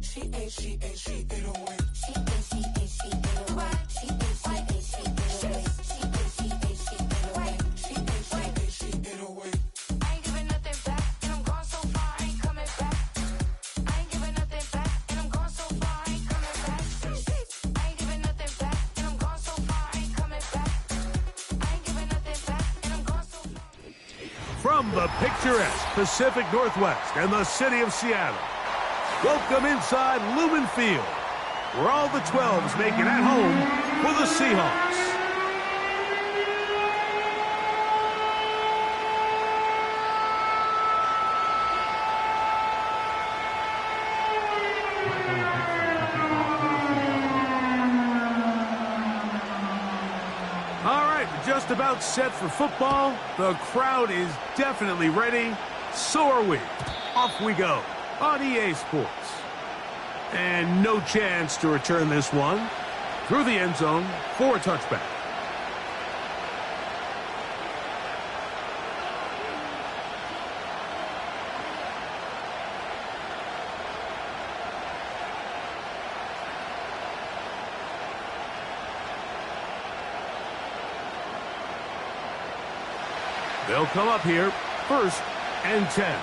She ate, she ate, she ate away. She ate, she ate, she ate away. She ate, she ate, she ate away. She ate, she ate, she ate away. She ate, she ate, she ate away. I ain't giving nothing back, and I'm gone so far, I ain't coming back. I ain't giving nothing back, and I'm gone so far, I ain't coming back. I ain't giving nothing back, and I'm gone so far, I ain't coming back. I ain't giving nothing back, and I'm gone so far. From the picturesque Pacific Northwest and the city of Seattle, welcome inside Lumen Field, where all the 12s make it at home for the Seahawks. All right, we're just about set for football. The crowd is definitely ready. So are we. Off we go on EA Sports. And no chance to return this one through the end zone for a touchback. They'll come up here, 1st and 10.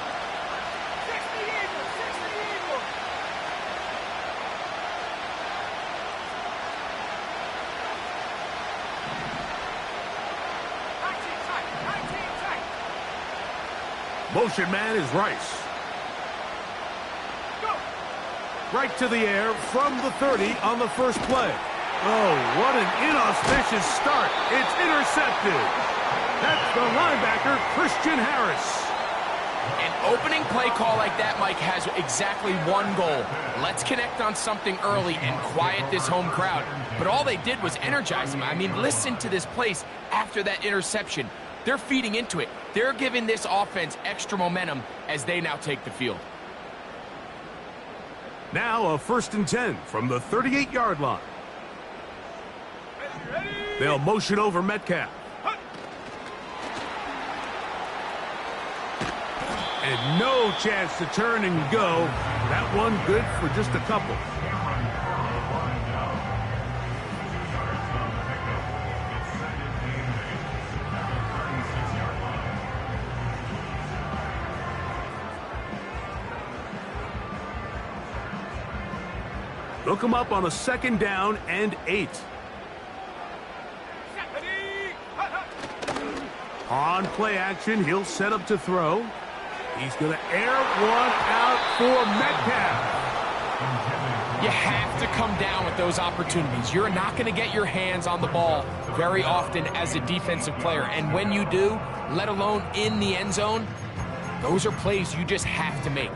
Motion man is Rice. Go. Right to the air from the 30 on the first play. Oh, what an inauspicious start. It's intercepted. That's the linebacker, Christian Harris. An opening play call like that, Mike, has exactly one goal. Let's connect on something early and quiet this home crowd. But all they did was energize them. I mean, listen to this place after that interception. They're feeding into it. They're giving this offense extra momentum as they now take the field. Now a 1st and 10 from the 38-yard line. They'll motion over Metcalf. And no chance to turn and go. That one good for just a couple. Look him up on a 2nd down and 8. On play action, he'll set up to throw. He's going to air one out for Metcalf. You have to come down with those opportunities. You're not going to get your hands on the ball very often as a defensive player. And when you do, let alone in the end zone, those are plays you just have to make.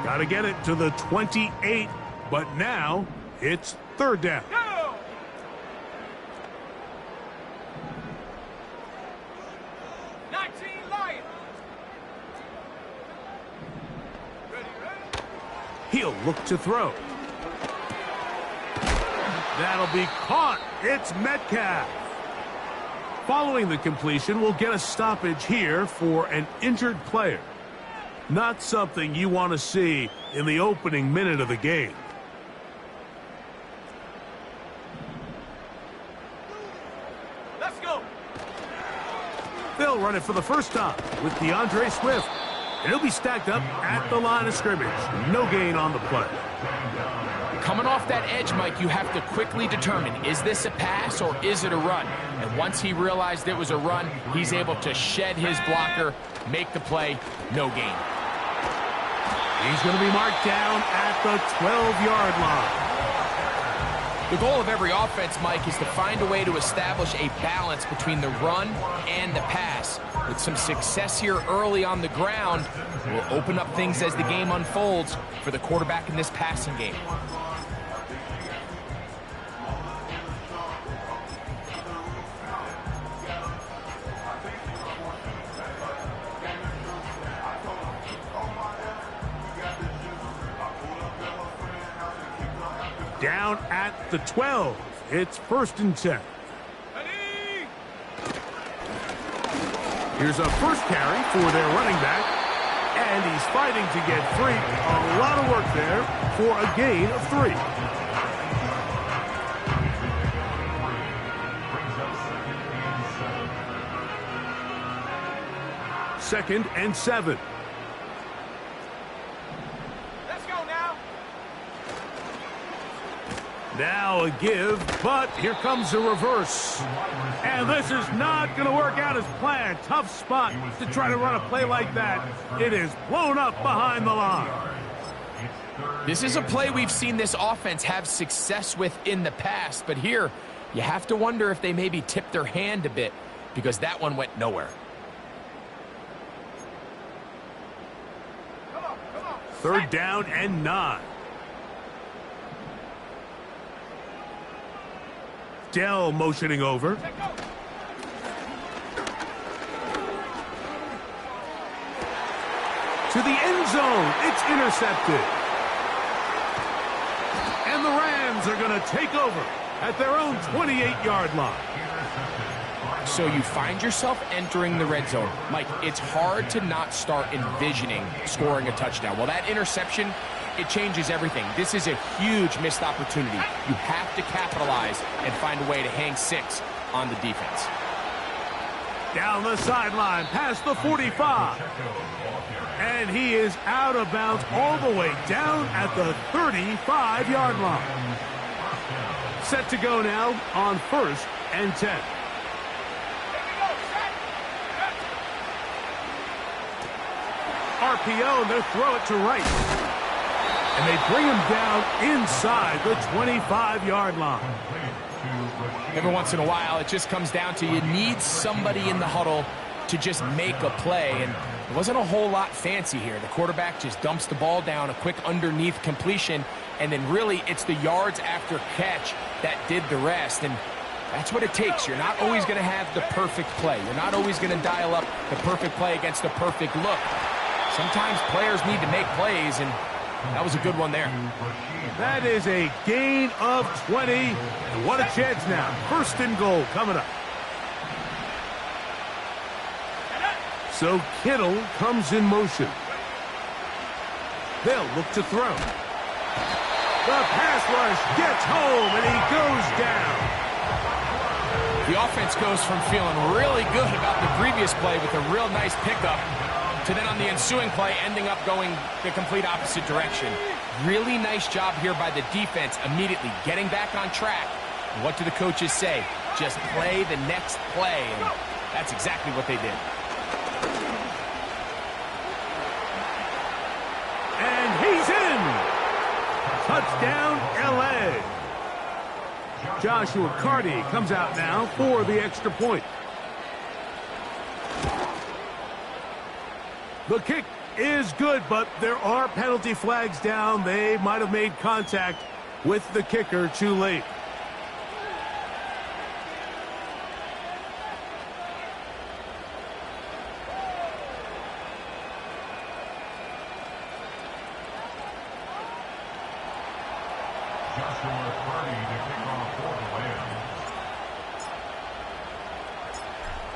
Got to get it to the 28, but now it's 3rd down. Go! Lions. He'll look to throw. That'll be caught. It's Metcalf. Following the completion, we'll get a stoppage here for an injured player. Not something you want to see in the opening minute of the game. Let's go. They'll run it for the first time with DeAndre Swift. And he'll be stacked up at the line of scrimmage. No gain on the play. Coming off that edge, Mike, you have to quickly determine, is this a pass or is it a run? And once he realized it was a run, he's able to shed his blocker, make the play, no gain. He's going to be marked down at the 12-yard line. The goal of every offense, Mike, is to find a way to establish a balance between the run and the pass. With some success here early on the ground, will open up things as the game unfolds for the quarterback in this passing game. Down at the 12. It's 1st and 10. Here's a first carry for their running back. And he's fighting to get free. A lot of work there for a gain of 3. Second and 7. Let's go now. Now a give, but here comes a reverse. And this is not going to work out as planned. Tough spot to try to run a play like that. It is blown up behind the line. This is a play we've seen this offense have success with in the past, but here you have to wonder if they maybe tipped their hand a bit because that one went nowhere. Third down and 9. Dell motioning over. To the end zone. It's intercepted. And the Rams are going to take over at their own 28-yard line. So you find yourself entering the red zone. Mike, it's hard to not start envisioning scoring a touchdown. Well, that interception, it changes everything. This is a huge missed opportunity. You have to capitalize and find a way to hang 6 on the defense. Down the sideline, past the 45. And he is out of bounds all the way down at the 35-yard line. Set to go now on 1st and 10. RPO, and they'll throw it to Rice. And they bring him down inside the 25-yard line. Every once in a while, it just comes down to you need somebody in the huddle to just make a play. And it wasn't a whole lot fancy here. The quarterback just dumps the ball down, a quick underneath completion, and then really it's the yards after catch that did the rest. And that's what it takes. You're not always going to have the perfect play. You're not always going to dial up the perfect play against the perfect look. Sometimes players need to make plays, and that was a good one there. That is a gain of 20. And what a chance now. 1st and goal coming up. So Kittle comes in motion. They'll look to throw. The pass rush gets home, and he goes down. The offense goes from feeling really good about the previous play with a real nice pickup to then on the ensuing play ending up going the complete opposite direction. Really nice job here by the defense immediately getting back on track. And what do the coaches say? Just play the next play, and that's exactly what they did. And he's in! Touchdown, L.A. Joshua Carty comes out now for the extra point. The kick is good, but there are penalty flags down. They might have made contact with the kicker too late.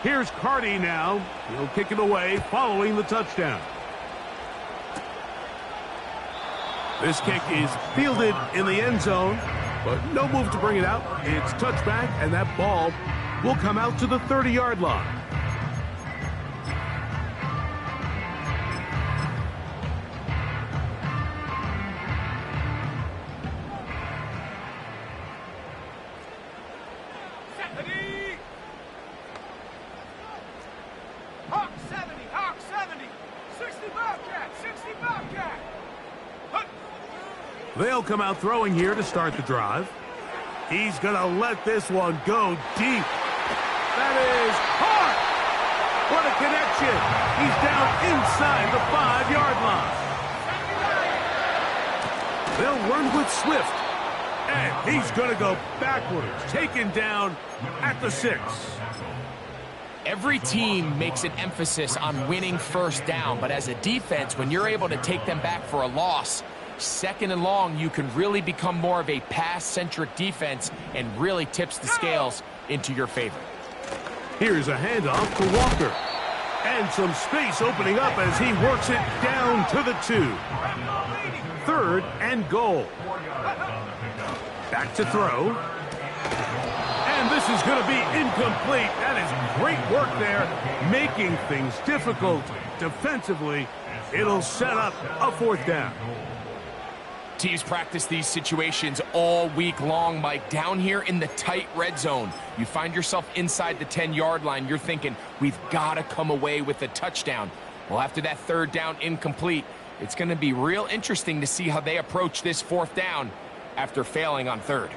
Here's Carty now. He'll kick it away following the touchdown. This kick is fielded in the end zone, but no move to bring it out. It's touchback, and that ball will come out to the 30-yard line. Hawk 70, Hawk 70, 60 Bobcat, 60 Bobcat. They'll come out throwing here to start the drive. He's going to let this one go deep. That is hard. What a connection. He's down inside the 5-yard line. They'll run with Swift. And he's going to go backwards, taken down at the 6. Every team makes an emphasis on winning first down, but as a defense, when you're able to take them back for a loss, 2nd and long, you can really become more of a pass-centric defense and really tips the scales into your favor. Here's a handoff to Walker. And some space opening up as he works it down to the 2. 3rd and goal. Back to throw. And this is going to be incomplete. That is great work there, making things difficult defensively. It'll set up a 4th down. Teams practice these situations all week long, Mike. Down here in the tight red zone, you find yourself inside the 10-yard line. You're thinking, we've got to come away with a touchdown. Well, after that 3rd down incomplete, it's going to be real interesting to see how they approach this 4th down after failing on 3rd.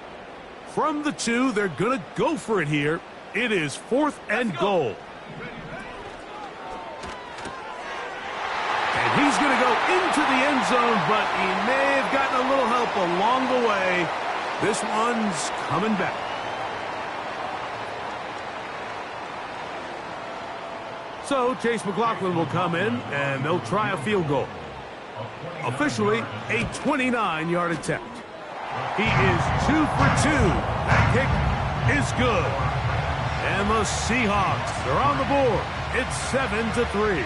From the 2, they're going to go for it here. It is 4th and goal. And he's going to go into the end zone, but he may have gotten a little help along the way. This one's coming back. So Chase McLaughlin will come in, and they'll try a field goal. Officially, a 29-yard attempt. He is 2 for 2. That kick is good. And the Seahawks are on the board. It's 7-3.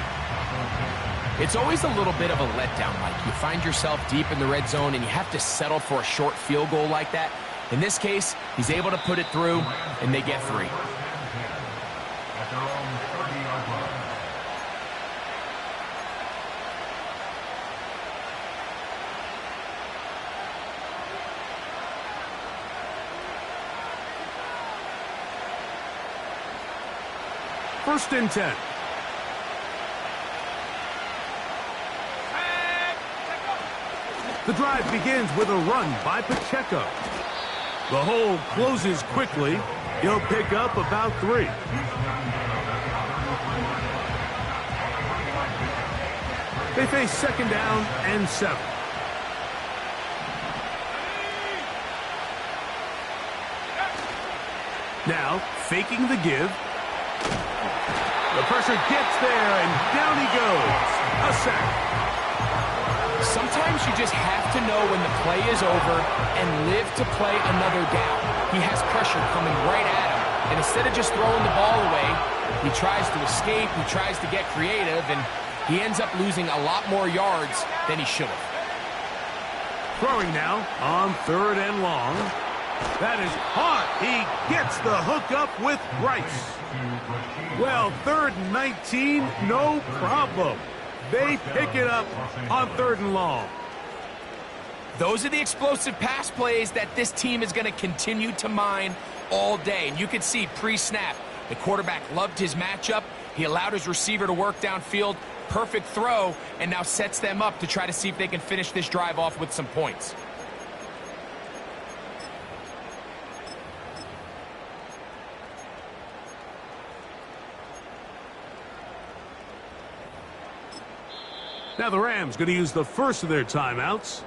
It's always a little bit of a letdown, Mike. You find yourself deep in the red zone, and you have to settle for a short field goal like that. In this case, he's able to put it through, and they get 3. First and 10. The drive begins with a run by Pacheco. The hole closes quickly. He'll pick up about 3. They face 2nd down and 7. Now, faking the give. The pressure gets there, and down he goes. A sack. Sometimes you just have to know when the play is over and live to play another down. He has pressure coming right at him, and instead of just throwing the ball away, he tries to escape, he tries to get creative, and he ends up losing a lot more yards than he should have. Throwing now on 3rd and long. That is hot. He gets the hook up with Rice. Well, 3rd and 19, no problem. They pick it up on 3rd and long. Those are the explosive pass plays that this team is going to continue to mine all day. And you can see pre-snap, the quarterback loved his matchup. He allowed his receiver to work downfield. Perfect throw, and now sets them up to try to see if they can finish this drive off with some points. Now the Rams going to use the first of their timeouts.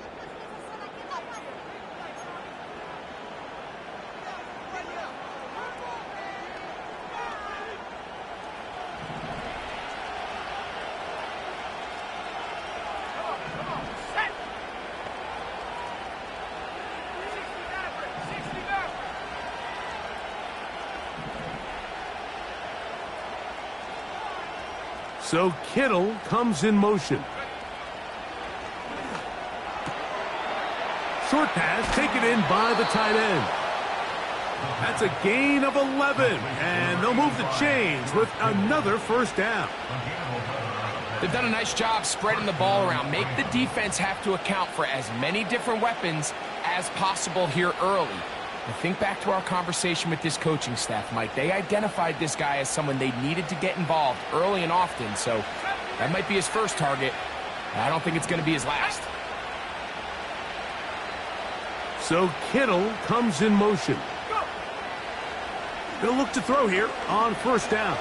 So Kittle comes in motion. Short pass taken in by the tight end. That's a gain of 11, and they'll move the chains with another 1st down. They've done a nice job spreading the ball around. Make the defense have to account for as many different weapons as possible here early. And think back to our conversation with this coaching staff, Mike. They identified this guy as someone they needed to get involved early and often, so that might be his first target. I don't think it's going to be his last. So Kittle comes in motion. They'll look to throw here on 1st down.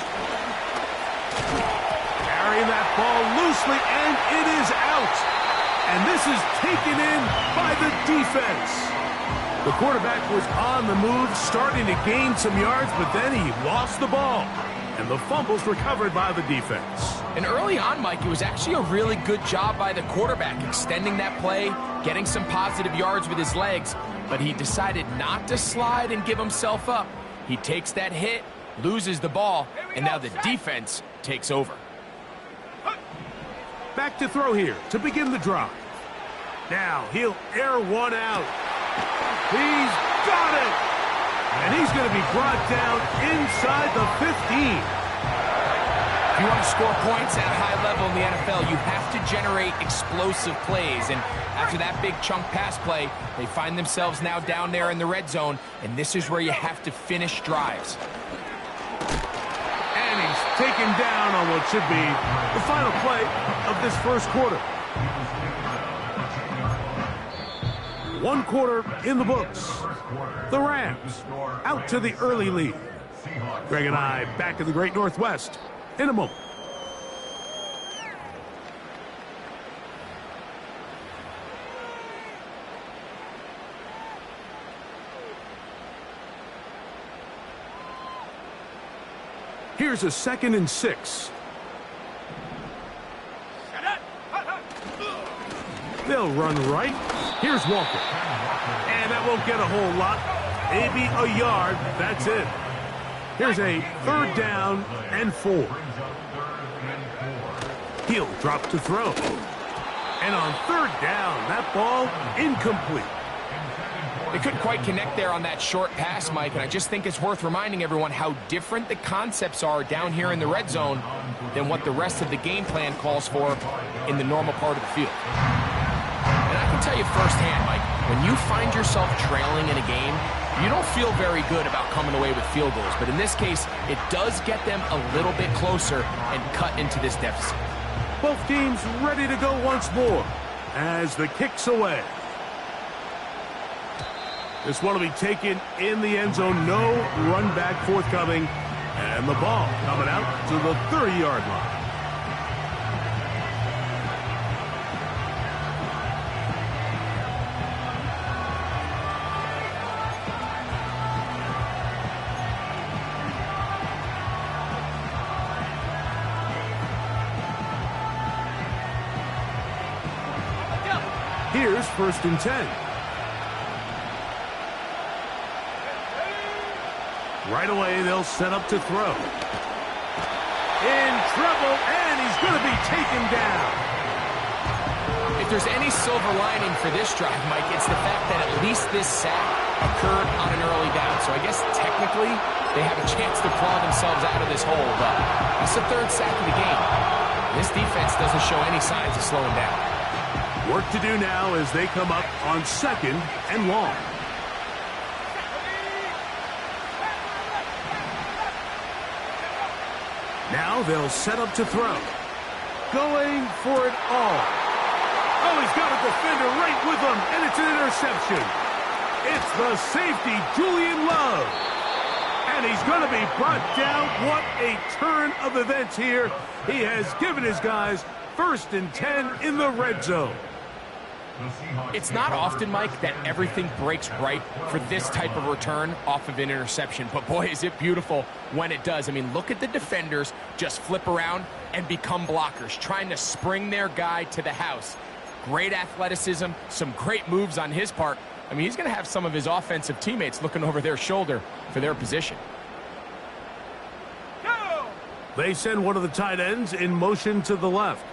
Carrying that ball loosely, and it is out. And this is taken in by the defense. The quarterback was on the move, starting to gain some yards, but then he lost the ball. And the fumble's recovered by the defense. And early on, Mike, it was actually a really good job by the quarterback, extending that play, getting some positive yards with his legs, but he decided not to slide and give himself up. He takes that hit, loses the ball, and now the defense takes over. Back to throw here to begin the drive. Now he'll air one out. He's got it! And he's going to be brought down inside the 15. If you want to score points at a high level in the NFL, you have to generate explosive plays. And after that big chunk pass play, they find themselves now down there in the red zone, and this is where you have to finish drives. And he's taken down on what should be the final play of this first quarter. One quarter in the books. The Rams out to the early lead. Greg and I back in the Great Northwest in a moment. Here's a 2nd and 6. They'll run right. Here's Walker. And that won't get a whole lot. Maybe a yard. That's it. Here's a 3rd down and 4. He'll drop to throw. And on 3rd down, that ball incomplete. They couldn't quite connect there on that short pass, Mike, and I just think it's worth reminding everyone how different the concepts are down here in the red zone than what the rest of the game plan calls for in the normal part of the field. And I can tell you firsthand, Mike, when you find yourself trailing in a game, you don't feel very good about coming away with field goals. But in this case, it does get them a little bit closer and cut into this deficit. Both teams ready to go once more as the kick's away. This one will be taken in the end zone. No run back forthcoming. And the ball coming out to the 30-yard line. Here's 1st and 10. Right away, they'll set up to throw. In trouble, and he's going to be taken down. If there's any silver lining for this drive, Mike, it's the fact that at least this sack occurred on an early down. So I guess technically they have a chance to claw themselves out of this hole, but it's the 3rd sack of the game. This defense doesn't show any signs of slowing down. Work to do now as they come up on 2nd and long. Now they'll set up to throw. Going for it all. Oh, he's got a defender right with him, and it's an interception. It's the safety, Julian Love. And he's going to be brought down. What a turn of events here. He has given his guys 1st and 10 in the red zone. It's not often, Mike, that everything breaks right for this type of return off of an interception. But, boy, is it beautiful when it does. I mean, look at the defenders just flip around and become blockers, trying to spring their guy to the house. Great athleticism, some great moves on his part. I mean, he's going to have some of his offensive teammates looking over their shoulder for their position. They send one of the tight ends in motion to the left.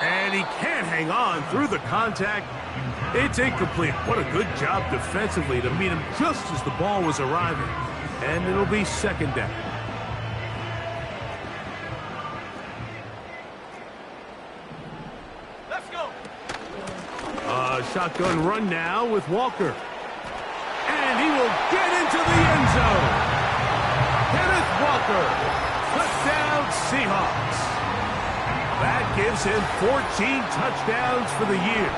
And he can't hang on through the contact. It's incomplete. What a good job defensively to meet him just as the ball was arriving. And it'll be 2nd down. Let's go. A shotgun run now with Walker. And he will get into the end zone. Kenneth Walker. Touchdown Seahawks. That gives him 14 touchdowns for the year.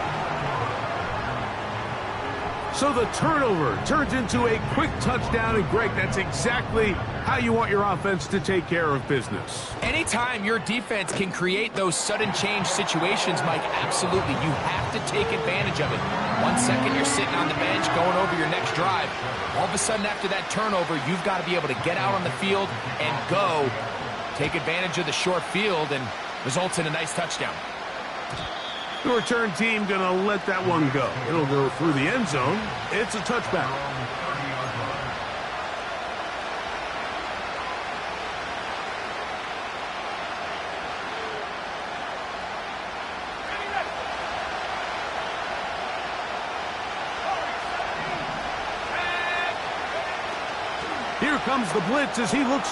So the turnover turns into a quick touchdown, and Greg, that's exactly how you want your offense to take care of business. Anytime your defense can create those sudden change situations, Mike, absolutely, you have to take advantage of it. 1 second you're sitting on the bench going over your next drive. All of a sudden after that turnover, you've got to be able to get out on the field and go. Take advantage of the short field and results in a nice touchdown. The return team going to let that one go. It'll go through the end zone. It's a touchback. Here comes the blitz as he looks